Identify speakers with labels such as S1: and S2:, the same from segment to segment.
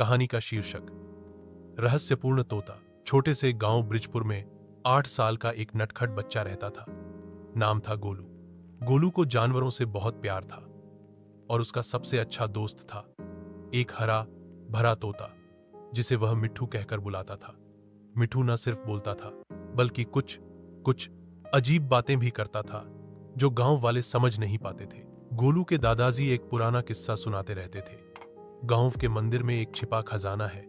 S1: कहानी का शीर्षक रहस्यपूर्ण तोता। छोटे से गांव ब्रिजपुर में 8 साल का एक नटखट बच्चा रहता था। नाम था गोलू। गोलू को जानवरों से बहुत प्यार था और उसका सबसे अच्छा दोस्त था एक हरा भरा तोता जिसे वह मिट्ठू कहकर बुलाता था। मिट्ठू न सिर्फ बोलता था बल्कि कुछ कुछ अजीब बातें भी करता था जो गांव वाले समझ नहीं पाते थे। गोलू के दादाजी एक पुराना किस्सा सुनाते रहते थे। गांव के मंदिर में एक छिपा खजाना है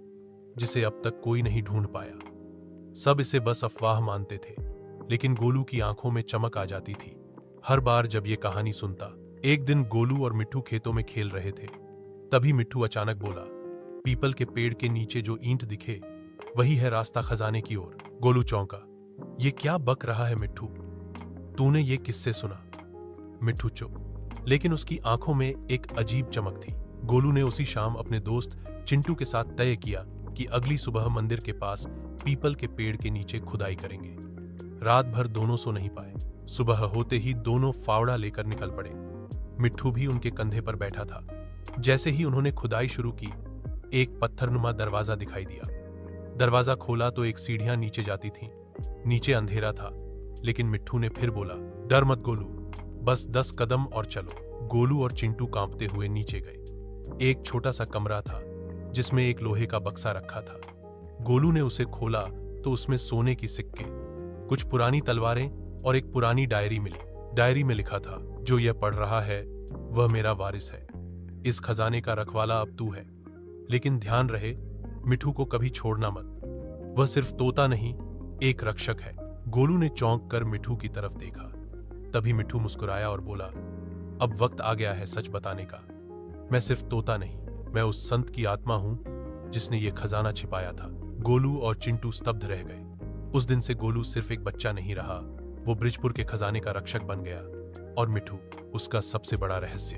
S1: जिसे अब तक कोई नहीं ढूंढ पाया। सब इसे बस अफवाह मानते थे, लेकिन गोलू की आंखों में चमक आ जाती थी हर बार जब ये कहानी सुनता। एक दिन गोलू और मिट्ठू खेतों में खेल रहे थे। तभी मिट्ठू अचानक बोला, पीपल के पेड़ के नीचे जो ईंट दिखे वही है रास्ता खजाने की ओर। गोलू चौंका, ये क्या बक रहा है मिट्ठू? तूने ये किससे सुना? मिट्ठू चुप, लेकिन उसकी आंखों में एक अजीब चमक थी। गोलू ने उसी शाम अपने दोस्त चिंटू के साथ तय किया कि अगली सुबह मंदिर के पास पीपल के पेड़ के नीचे खुदाई करेंगे। रात भर दोनों सो नहीं पाए। सुबह होते ही दोनों फावड़ा लेकर निकल पड़े। मिट्ठू भी उनके कंधे पर बैठा था। जैसे ही उन्होंने खुदाई शुरू की, एक पत्थरनुमा दरवाजा दिखाई दिया। दरवाजा खोला तो एक सीढ़ियां नीचे जाती थीं। नीचे अंधेरा था, लेकिन मिट्ठू ने फिर बोला, डर मत गोलू, बस 10 कदम और चलो। गोलू और चिंटू कांपते हुए नीचे गए। एक छोटा सा कमरा था जिसमें एक लोहे का बक्सा रखा था। गोलू ने उसे खोला तो उसमें सोने की सिक्के, कुछ पुरानी तलवारें और एक पुरानी डायरी मिली। डायरी में लिखा था, जो यह पढ़ रहा है वह मेरा वारिस है। इस खजाने का रखवाला अब तू है, लेकिन ध्यान रहे मिट्ठू को कभी छोड़ना मत। वह सिर्फ तोता नहीं, एक रक्षक है। गोलू ने चौंक कर मिट्ठू की तरफ देखा। तभी मिट्ठू मुस्कुराया और बोला, अब वक्त आ गया है सच बताने का। मैं सिर्फ तोता नहीं, मैं उस संत की आत्मा हूं जिसने ये खजाना छिपाया था। गोलू और चिंटू स्तब्ध रह गए। उस दिन से गोलू सिर्फ एक बच्चा नहीं रहा, वो ब्रिजपुर के खजाने का रक्षक बन गया और मिट्ठू उसका सबसे बड़ा रहस्य।